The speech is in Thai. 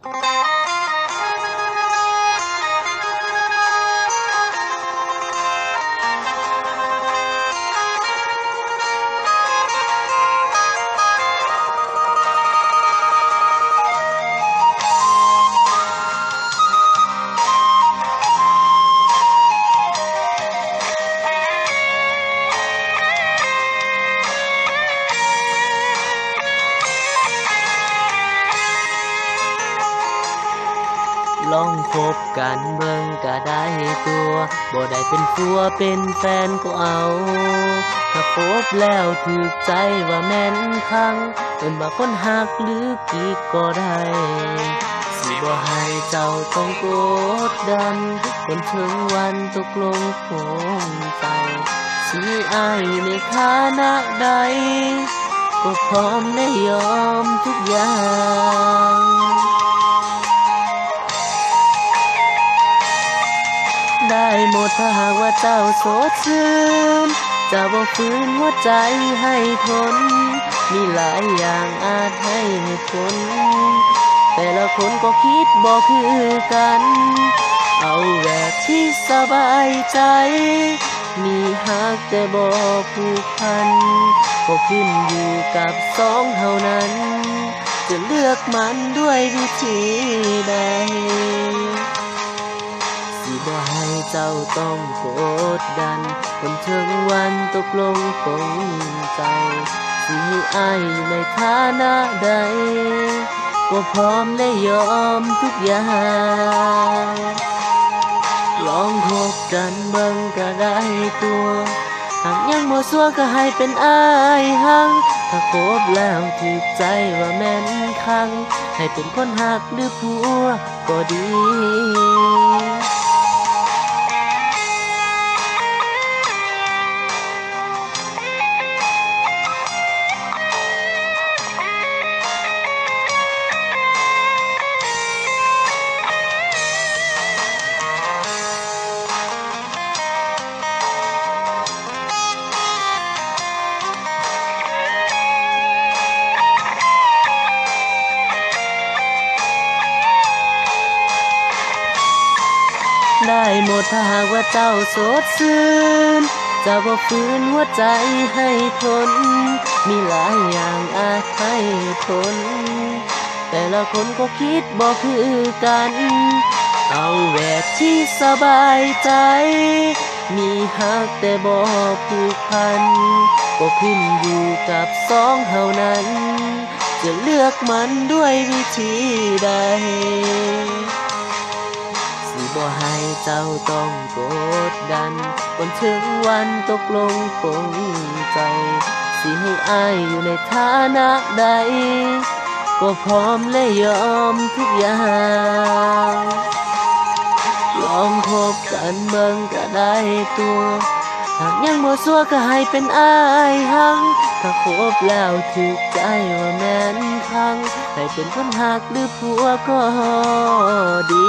ลองคบกันเบิ่งก็ได้ตัวบ่ได้เป็นผัวเป็นแฟนก็เอาถ้าคบแล้วถูกใจว่าแม่นคังเอิ้นว่าคนฮักหรือกิ๊กก็ได้สิบ่ให้เจ้าต้องกดดันจนถึงวันตกลงปลงใจสิอายอยู่ในฐานะใดก็พร้อมและยอมทุกอย่างได้หมดถ้าหากว่าเจ้าโสดชื่นจะบ่ฝืนหัวใจให้ทนมีหลายอย่างอาจให้เหตุผลแต่ละคนก็คิดบ่คือกันเอาแบบที่สบายใจมีหักแต่บ่ผูกพันก็ขึ้นอยู่กับสองเท่านั้นจะเลือกมันด้วยวิธีใดสิบ่ให้เจ้าต้องกดดันจนถึงวันตกลงปลงใจสิให้อายอยู่ในฐานะใดก็พร้อมและยอมทุกอย่างลองคบกันเบิ่งก็ได้ตัวหากยังบ่ซัวก็ให้เป็นอายหังถ้าคบแล้วถูกใจว่าแม่นคังให้เป็นคนหักหรือผัวก็ดีได้หมดถ้าหากว่าเจ้าโสดชื่นจะบ่ฝืนหัวใจให้ทนมีหลายอย่างอาจให้ผลแต่ละคนก็คิดบ่คือกันเอาแบบที่สบายใจมีหักแต่บ่ผูกพันก็ขึ้นอยู่กับสองเท่านั้นจะเลือกมันด้วยวิธีใดบ่ให้เจ้าต้องกดดันจนถึงวันตกลงปลงใจสิให้อายอยู่ในฐานะใดก็พร้อมและยอมทุกอย่างลองคบกันเบิ่งก็ได้ตัวหากยังบ่ซัวก็ให้เป็นอายหังถ้าคบแล้วถูกใจว่าแม่นคังให้เป็นคนหักหรือผัวก็ดี